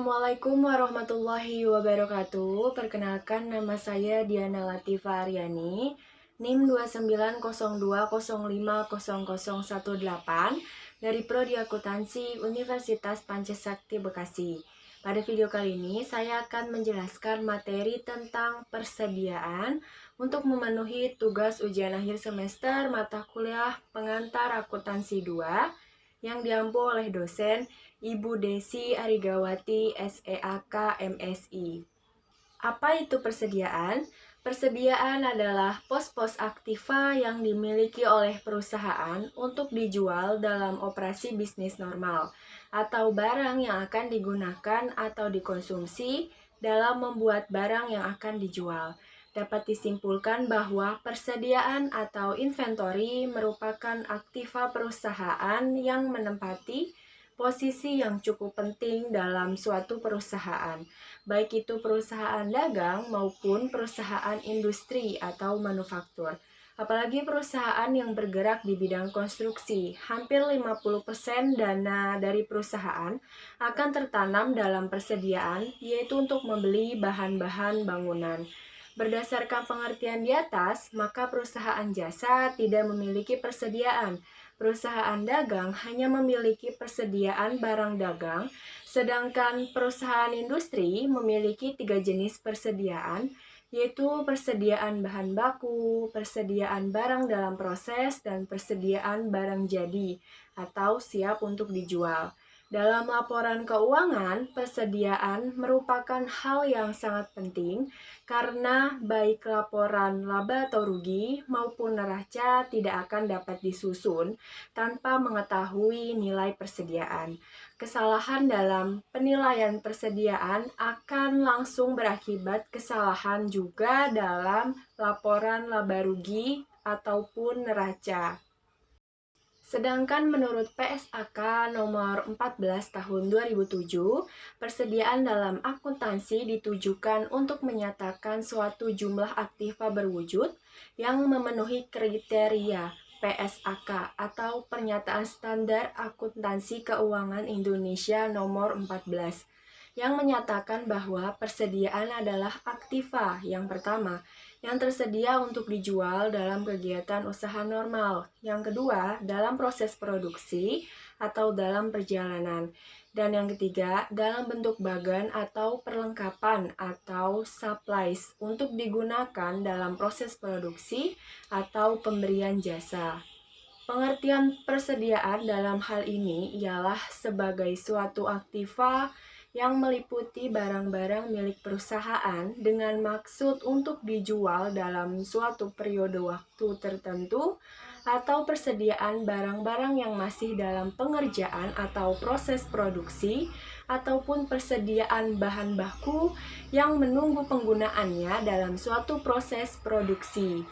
Assalamualaikum warahmatullahi wabarakatuh. Perkenalkan, nama saya Diana Latifa Aryani, NIM 2902050018 dari Prodi Akuntansi Universitas Pancasakti Bekasi. Pada video kali ini, saya akan menjelaskan materi tentang persediaan untuk memenuhi tugas ujian akhir semester mata kuliah pengantar akuntansi 2 yang diampu oleh dosen Ibu Desi Arigawati SEAK MSI. Apa itu persediaan? Persediaan adalah pos-pos aktiva yang dimiliki oleh perusahaan untuk dijual dalam operasi bisnis normal atau barang yang akan digunakan atau dikonsumsi dalam membuat barang yang akan dijual. Dapat disimpulkan bahwa persediaan atau inventory merupakan aktiva perusahaan yang menempati posisi yang cukup penting dalam suatu perusahaan, baik itu perusahaan dagang maupun perusahaan industri atau manufaktur. Apalagi perusahaan yang bergerak di bidang konstruksi, hampir 50% dana dari perusahaan akan tertanam dalam persediaan, yaitu untuk membeli bahan-bahan bangunan. Berdasarkan pengertian di atas, maka perusahaan jasa tidak memiliki persediaan. Perusahaan dagang hanya memiliki persediaan barang dagang, sedangkan perusahaan industri memiliki 3 jenis persediaan, yaitu persediaan bahan baku, persediaan barang dalam proses, dan persediaan barang jadi atau siap untuk dijual. Dalam laporan keuangan, persediaan merupakan hal yang sangat penting karena baik laporan laba atau rugi maupun neraca tidak akan dapat disusun tanpa mengetahui nilai persediaan. Kesalahan dalam penilaian persediaan akan langsung berakibat kesalahan juga dalam laporan laba rugi ataupun neraca. Sedangkan menurut PSAK nomor 14 tahun 2007, persediaan dalam akuntansi ditujukan untuk menyatakan suatu jumlah aktiva berwujud yang memenuhi kriteria PSAK atau Pernyataan Standar Akuntansi Keuangan Indonesia nomor 14 yang menyatakan bahwa persediaan adalah aktiva yang pertama yang tersedia untuk dijual dalam kegiatan usaha normal. Yang kedua, dalam proses produksi atau dalam perjalanan. Dan yang ketiga, dalam bentuk bagan atau perlengkapan atau supplies untuk digunakan dalam proses produksi atau pemberian jasa. Pengertian persediaan dalam hal ini ialah sebagai suatu aktiva yang meliputi barang-barang milik perusahaan dengan maksud untuk dijual dalam suatu periode waktu tertentu atau persediaan barang-barang yang masih dalam pengerjaan atau proses produksi ataupun persediaan bahan baku yang menunggu penggunaannya dalam suatu proses produksi.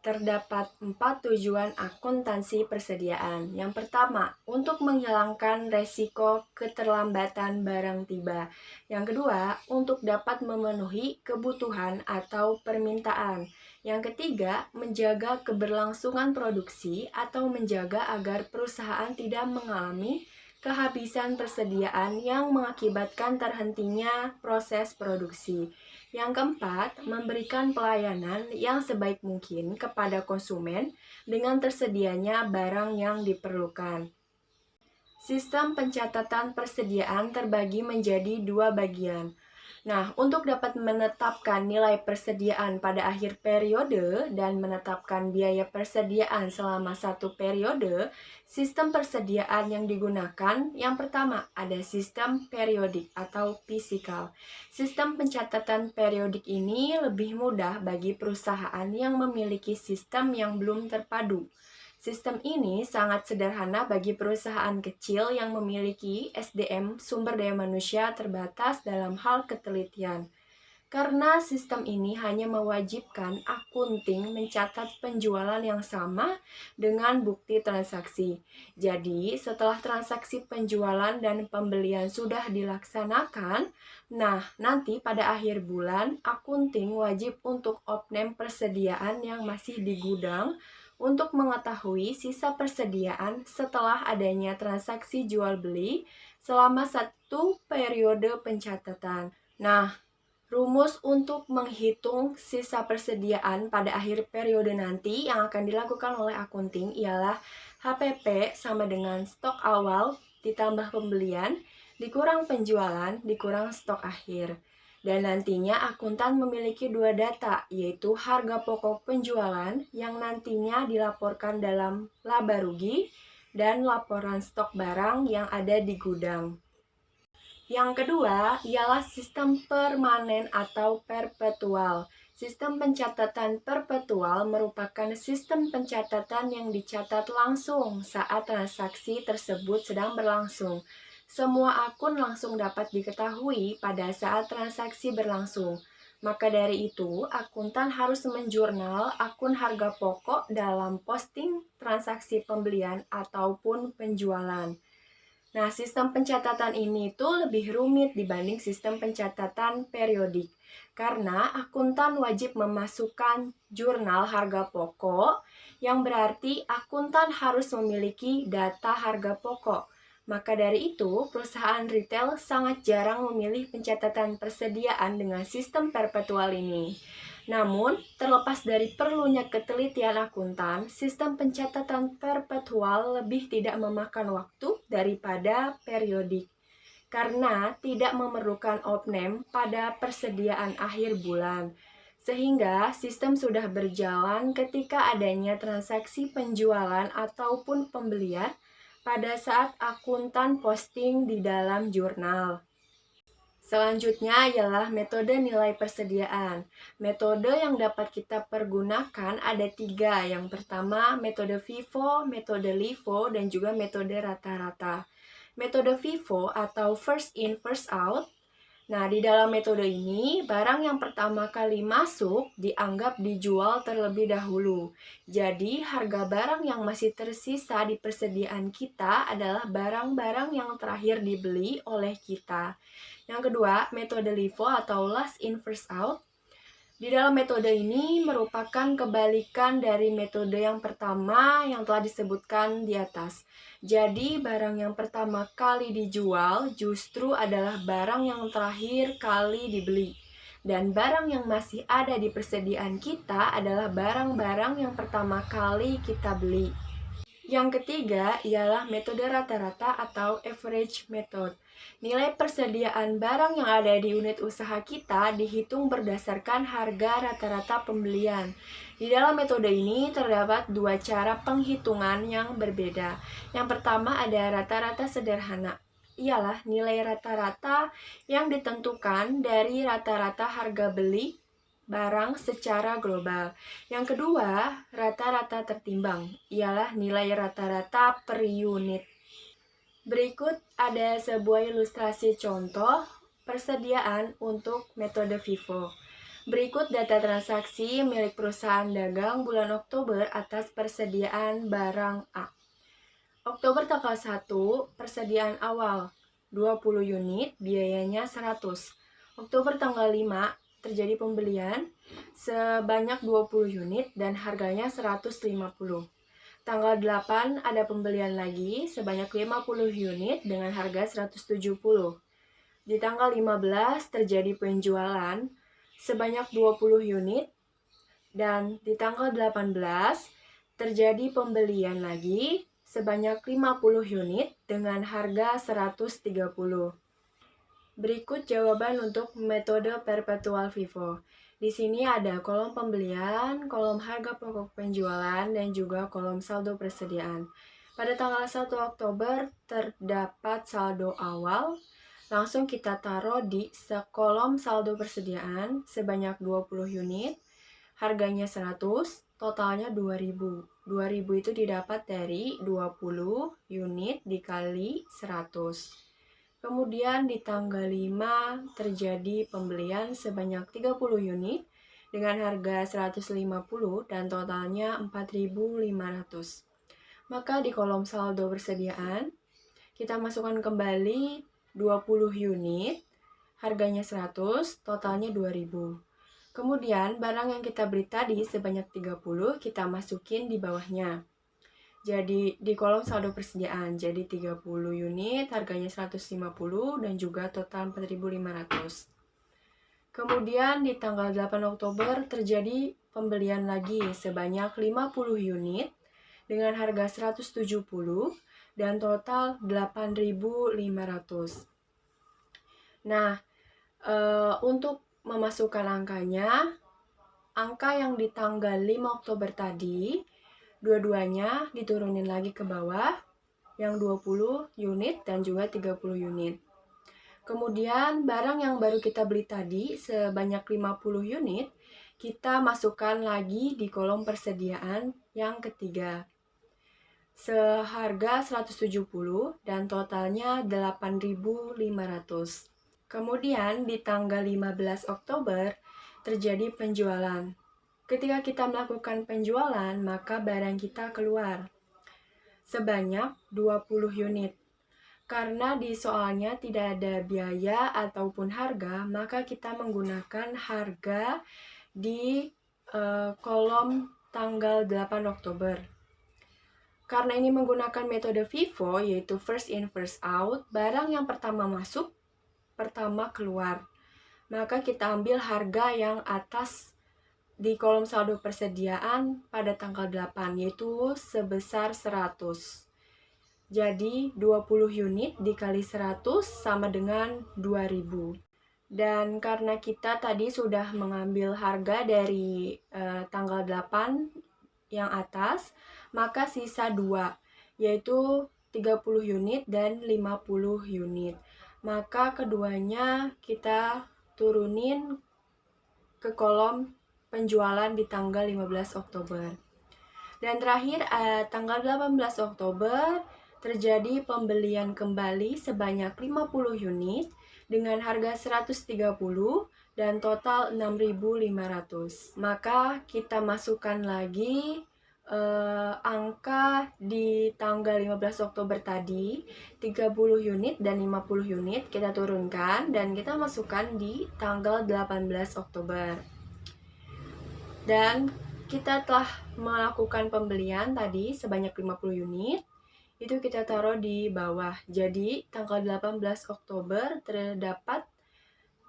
Terdapat 4 tujuan akuntansi persediaan. Yang pertama, untuk menghilangkan resiko keterlambatan barang tiba. Yang kedua, untuk dapat memenuhi kebutuhan atau permintaan. Yang ketiga, menjaga keberlangsungan produksi atau menjaga agar perusahaan tidak mengalami kehabisan persediaan yang mengakibatkan terhentinya proses produksi. Yang keempat, memberikan pelayanan yang sebaik mungkin kepada konsumen dengan tersedianya barang yang diperlukan. Sistem pencatatan persediaan terbagi menjadi 2 bagian. Nah, untuk dapat menetapkan nilai persediaan pada akhir periode dan menetapkan biaya persediaan selama satu periode, sistem persediaan yang digunakan yang pertama ada sistem periodik atau fisikal. Sistem pencatatan periodik ini lebih mudah bagi perusahaan yang memiliki sistem yang belum terpadu. Sistem ini sangat sederhana bagi perusahaan kecil yang memiliki SDM sumber daya manusia terbatas dalam hal ketelitian. Karena sistem ini hanya mewajibkan akunting mencatat penjualan yang sama dengan bukti transaksi. Jadi, setelah transaksi penjualan dan pembelian sudah dilaksanakan, nanti pada akhir bulan, akunting wajib untuk opname persediaan yang masih di gudang untuk mengetahui sisa persediaan setelah adanya transaksi jual beli selama satu periode pencatatan. Nah, rumus untuk menghitung sisa persediaan pada akhir periode nanti yang akan dilakukan oleh akunting ialah HPP sama dengan stok awal ditambah pembelian dikurang penjualan dikurang stok akhir. Dan nantinya akuntan memiliki dua data, yaitu harga pokok penjualan yang nantinya dilaporkan dalam laba rugi dan laporan stok barang yang ada di gudang. Yang kedua ialah sistem permanen atau perpetual. Sistem pencatatan perpetual merupakan sistem pencatatan yang dicatat langsung saat transaksi tersebut sedang berlangsung. Semua akun langsung dapat diketahui pada saat transaksi berlangsung. Maka dari itu, akuntan harus menjurnal akun harga pokok dalam posting transaksi pembelian ataupun penjualan. Nah, sistem pencatatan ini tuh lebih rumit dibanding sistem pencatatan periodik. Karena akuntan wajib memasukkan jurnal harga pokok, yang berarti akuntan harus memiliki data harga pokok. Maka dari itu, perusahaan retail sangat jarang memilih pencatatan persediaan dengan sistem perpetual ini. Namun, terlepas dari perlunya ketelitian akuntan, sistem pencatatan perpetual lebih tidak memakan waktu daripada periodik karena tidak memerlukan opname pada persediaan akhir bulan. Sehingga sistem sudah berjalan ketika adanya transaksi penjualan ataupun pembelian pada saat akuntan posting di dalam jurnal. Selanjutnya ialah metode nilai persediaan. Metode yang dapat kita pergunakan ada 3. Yang pertama, metode FIFO, metode LIFO, dan juga metode rata-rata. Metode FIFO atau first in, first out. Nah, di dalam metode ini, barang yang pertama kali masuk dianggap dijual terlebih dahulu. Jadi, harga barang yang masih tersisa di persediaan kita adalah barang-barang yang terakhir dibeli oleh kita. Yang kedua, metode LIFO atau last in, first out. Di dalam metode ini merupakan kebalikan dari metode yang pertama yang telah disebutkan di atas. Jadi, barang yang pertama kali dijual justru adalah barang yang terakhir kali dibeli. Dan barang yang masih ada di persediaan kita adalah barang-barang yang pertama kali kita beli. Yang ketiga ialah metode rata-rata atau average method. Nilai persediaan barang yang ada di unit usaha kita dihitung berdasarkan harga rata-rata pembelian. Di dalam metode ini terdapat 2 cara penghitungan yang berbeda. Yang pertama ada rata-rata sederhana. Ialah nilai rata-rata yang ditentukan dari rata-rata harga beli barang secara global. Yang kedua, rata-rata tertimbang, ialah nilai rata-rata per unit. Berikut ada sebuah ilustrasi contoh persediaan untuk metode FIFO. Berikut data transaksi milik perusahaan dagang bulan Oktober atas persediaan barang A. Oktober tanggal 1, persediaan awal 20 unit, biayanya 100. Oktober tanggal 5, terjadi pembelian sebanyak 20 unit dan harganya 150. Tanggal 8 ada pembelian lagi sebanyak 50 unit dengan harga 170. Di tanggal 15 terjadi penjualan sebanyak 20 unit dan di tanggal 18 terjadi pembelian lagi sebanyak 50 unit dengan harga 130. Berikut jawaban untuk metode perpetual FIFO. Di sini ada kolom pembelian, kolom harga pokok penjualan, dan juga kolom saldo persediaan. Pada tanggal 1 Oktober terdapat saldo awal, langsung kita taruh di kolom saldo persediaan sebanyak 20 unit, harganya 100, totalnya 2000. 2000 itu didapat dari 20 unit dikali 100. Kemudian di tanggal 5 terjadi pembelian sebanyak 30 unit dengan harga 150 dan totalnya 4.500. Maka di kolom saldo persediaan kita masukkan kembali 20 unit, harganya 100, totalnya 2000. Kemudian barang yang kita beli tadi sebanyak 30 kita masukin di bawahnya. Jadi di kolom saldo persediaan, jadi 30 unit, harganya 150 dan juga total 4.500. Kemudian di tanggal 8 Oktober terjadi pembelian lagi sebanyak 50 unit dengan harga 170 dan total 8.500. Nah, untuk memasukkan angkanya, angka yang di tanggal 5 Oktober tadi dua-duanya diturunin lagi ke bawah, yang 20 unit dan juga 30 unit. Kemudian barang yang baru kita beli tadi sebanyak 50 unit, kita masukkan lagi di kolom persediaan yang ketiga. Seharga 170 dan totalnya 8.500. Kemudian di tanggal 15 Oktober terjadi penjualan. Ketika kita melakukan penjualan, maka barang kita keluar sebanyak 20 unit. Karena di soalnya tidak ada biaya ataupun harga, maka kita menggunakan harga di kolom tanggal 8 Oktober. Karena ini menggunakan metode FIFO, yaitu first in first out, barang yang pertama masuk, pertama keluar. Maka kita ambil harga yang atas di kolom saldo persediaan pada tanggal 8, yaitu sebesar 100. Jadi 20 unit dikali 100 sama dengan 2000. Dan karena kita tadi sudah mengambil harga dari tanggal 8 yang atas, maka sisa 2, yaitu 30 unit dan 50 unit. Maka keduanya kita turunin ke kolom penjualan di tanggal 15 Oktober. Dan terakhir tanggal 18 Oktober terjadi pembelian kembali sebanyak 50 unit dengan harga 130 dan total 6.500. Maka kita masukkan lagi angka di tanggal 15 Oktober tadi, 30 unit dan 50 unit kita turunkan dan kita masukkan di tanggal 18 Oktober. Dan kita telah melakukan pembelian tadi sebanyak 50 unit, itu kita taruh di bawah. Jadi tanggal 18 Oktober terdapat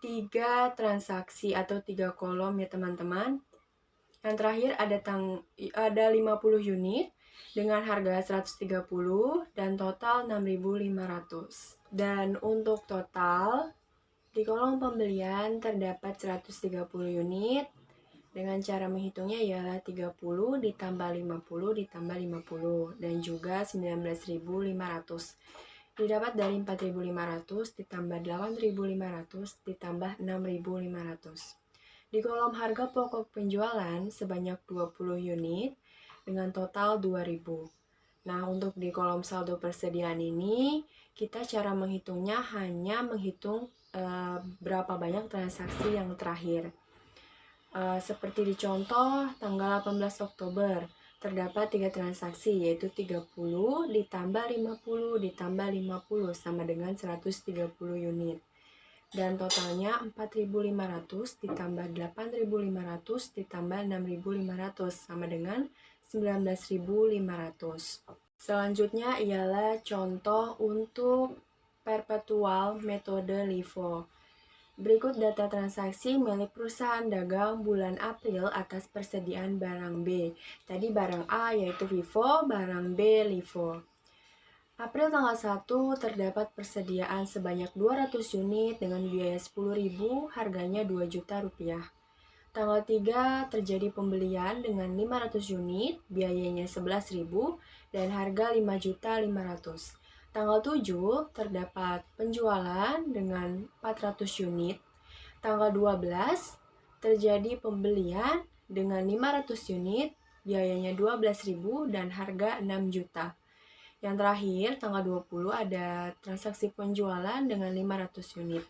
3 transaksi atau 3 kolom ya teman-teman. Yang terakhir ada 50 unit dengan harga 130 dan total 6.500. Dan untuk total di kolom pembelian terdapat 130 unit. Dengan cara menghitungnya ialah 30 ditambah 50 ditambah 50 dan juga 19.500. Didapat dari 4.500 ditambah 8.500 ditambah 6.500. Di kolom harga pokok penjualan sebanyak 20 unit dengan total 2.000. Nah, untuk di kolom saldo persediaan ini, kita cara menghitungnya hanya menghitung berapa banyak transaksi yang terakhir. Seperti di contoh tanggal 18 Oktober terdapat 3 transaksi, yaitu 30 ditambah 50 ditambah 50 sama dengan 130 unit. Dan totalnya 4.500 ditambah 8.500 ditambah 6.500 sama dengan 19.500. Selanjutnya ialah contoh untuk perpetual metode LIFO. Berikut data transaksi milik perusahaan dagang bulan April atas persediaan barang B. Tadi barang A yaitu FIFO, barang B LIFO. April tanggal 1 terdapat persediaan sebanyak 200 unit dengan biaya 10.000, harganya 2 juta rupiah. Tanggal 3 terjadi pembelian dengan 500 unit, biayanya 11.000 dan harga 5.500.000. Tanggal 7 terdapat penjualan dengan 400 unit. Tanggal 12 terjadi pembelian dengan 500 unit, biayanya 12.000 dan harga 6 juta. Yang terakhir, tanggal 20 ada transaksi penjualan dengan 500 unit.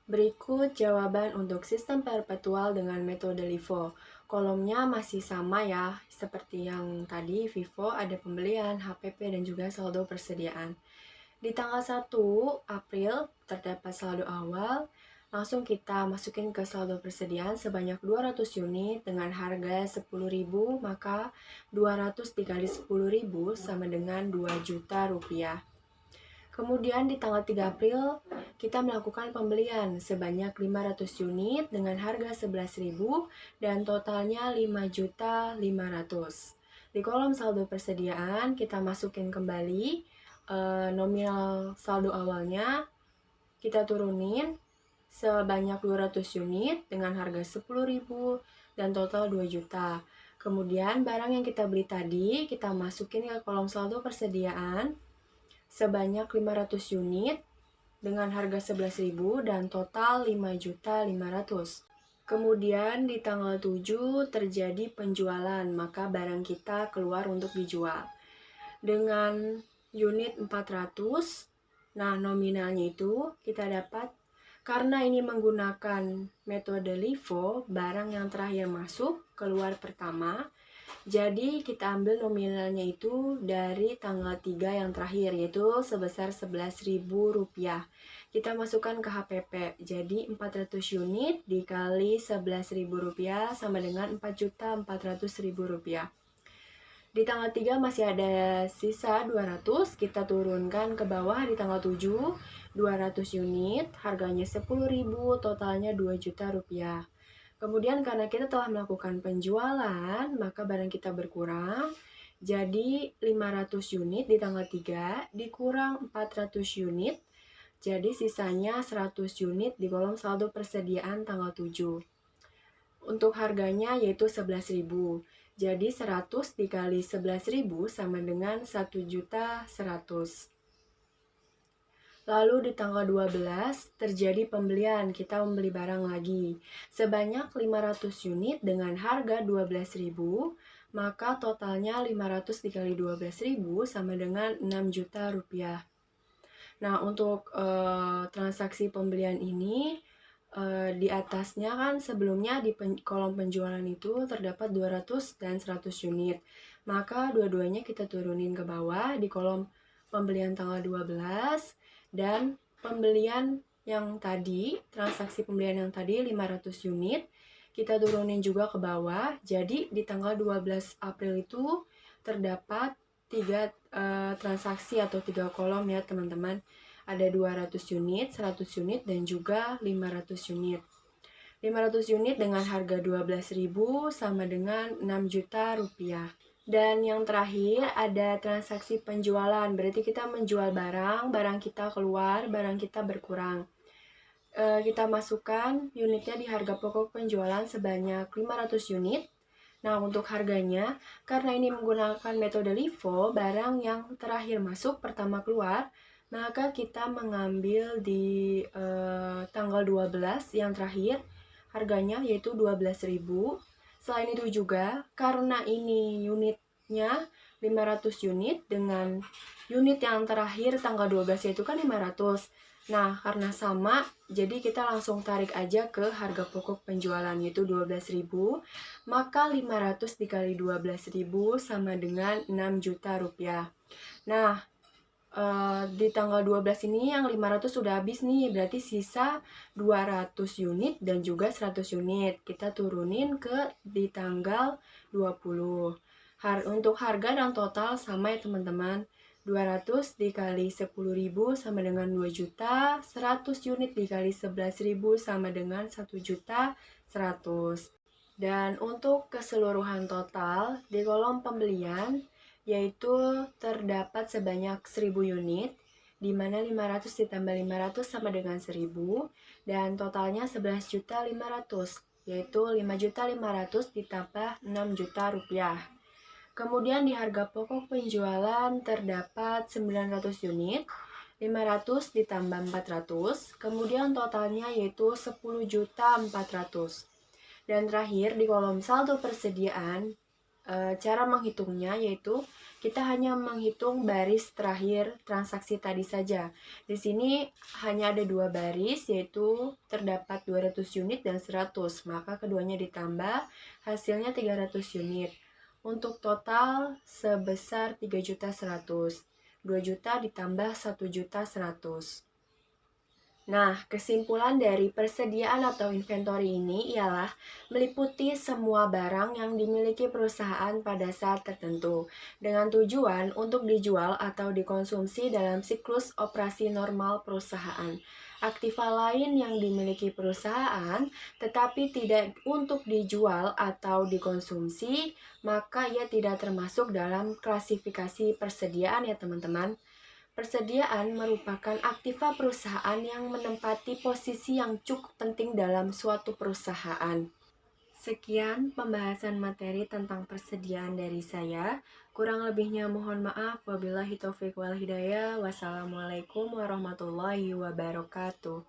Berikut jawaban untuk sistem perpetual dengan metode LIFO. Kolomnya masih sama ya, seperti yang tadi FIFO ada pembelian, HPP, dan juga saldo persediaan. Di tanggal 1 April terdapat saldo awal Langsung kita masukin ke saldo persediaan sebanyak 200 unit dengan harga 10.000, maka 200 dikali 10.000 sama dengan 2 juta rupiah. Kemudian di tanggal 3 April kita melakukan pembelian sebanyak 500 unit dengan harga 11.000 dan totalnya 5.500.000. Di kolom saldo persediaan kita masukin kembali nominal saldo awalnya, kita turunin sebanyak 200 unit dengan harga 10.000 dan total 2 juta. Kemudian barang yang kita beli tadi kita masukin ke kolom saldo persediaan sebanyak 500 unit dengan harga 11.000 dan total 5.500.000. Kemudian di tanggal 7 terjadi penjualan, maka barang kita keluar untuk dijual. Dengan unit 400, nah nominalnya itu kita dapat, karena ini menggunakan metode LIFO, barang yang terakhir masuk keluar pertama. Jadi kita ambil nominalnya itu dari tanggal 3 yang terakhir, yaitu sebesar Rp11.000. Kita masukkan ke HPP, jadi 400 unit dikali Rp11.000 sama dengan Rp4.400.000. Di tanggal 3 masih ada sisa 200, kita turunkan ke bawah di tanggal 7, 200 unit, harganya 10.000, totalnya 2 juta rupiah. Kemudian karena kita telah melakukan penjualan, maka barang kita berkurang. Jadi 500 unit di tanggal 3 dikurang 400 unit. Jadi sisanya 100 unit di kolom saldo persediaan tanggal 7. Untuk harganya yaitu 11.000. Jadi 100 dikali 11.000 sama dengan 1.100.000. Lalu di tanggal 12 terjadi pembelian, kita membeli barang lagi sebanyak 500 unit dengan harga 12.000, maka totalnya 500 dikali 12.000 sama dengan 6 juta rupiah. Nah, untuk transaksi pembelian ini di atasnya kan sebelumnya di kolom penjualan itu terdapat 200 dan 100 unit. Maka dua-duanya kita turunin ke bawah di kolom pembelian tanggal 12 dan pembelian yang tadi, transaksi pembelian yang tadi 500 unit, kita turunin juga ke bawah. Jadi di tanggal 12 April itu terdapat 3 transaksi atau 3 kolom ya teman-teman. Ada 200 unit, 100 unit, dan juga 500 unit. 500 unit dengan harga 12.000 sama dengan 6 juta rupiah. Dan yang terakhir ada transaksi penjualan, berarti kita menjual barang kita keluar, barang kita berkurang. Kita masukkan unitnya di harga pokok penjualan sebanyak 500 unit. Nah, untuk harganya, karena ini menggunakan metode LIFO, barang yang terakhir masuk pertama keluar, maka kita mengambil di tanggal 12 yang terakhir, harganya yaitu 12.000. Selain itu juga, karena ini unitnya 500 unit dengan unit yang terakhir tanggal 12 yaitu kan 500. Nah, karena sama, jadi kita langsung tarik aja ke harga pokok penjualan yaitu 12.000. Maka 500 dikali 12.000 sama dengan 6 juta rupiah. Nah, di tanggal 12 ini yang 500 sudah habis nih, berarti sisa 200 unit dan juga 100 unit. Kita turunin ke di tanggal 20. Untuk harga dan total sama ya teman-teman. 200 dikali 10.000 sama dengan 2 juta, 100 unit dikali 11.000 sama dengan 1 juta 100. Dan untuk keseluruhan total di kolom pembelian yaitu terdapat sebanyak 1.000 unit, di mana 500 ditambah 500 sama dengan 1.000, dan totalnya 11.500.000, yaitu 5.500.000 ditambah 6 juta rupiah. Kemudian di harga pokok penjualan terdapat 900 unit, 500 ditambah 400, kemudian totalnya yaitu 10.400.000. Dan terakhir di kolom saldo persediaan, cara menghitungnya yaitu kita hanya menghitung baris terakhir transaksi tadi saja. Di sini hanya ada 2 baris yaitu terdapat 200 unit dan 100, maka keduanya ditambah hasilnya 300 unit. Untuk total sebesar 3.100.000. 2 juta ditambah 1.100.000. Nah, kesimpulan dari persediaan atau inventory ini ialah meliputi semua barang yang dimiliki perusahaan pada saat tertentu, dengan tujuan untuk dijual atau dikonsumsi dalam siklus operasi normal perusahaan. Aktiva lain yang dimiliki perusahaan tetapi tidak untuk dijual atau dikonsumsi, maka ia tidak termasuk dalam klasifikasi persediaan ya teman-teman. Persediaan merupakan aktiva perusahaan yang menempati posisi yang cukup penting dalam suatu perusahaan. Sekian pembahasan materi tentang persediaan dari saya. Kurang lebihnya mohon maaf. Wabillahi taufiq wal hidayah. Wassalamualaikum warahmatullahi wabarakatuh.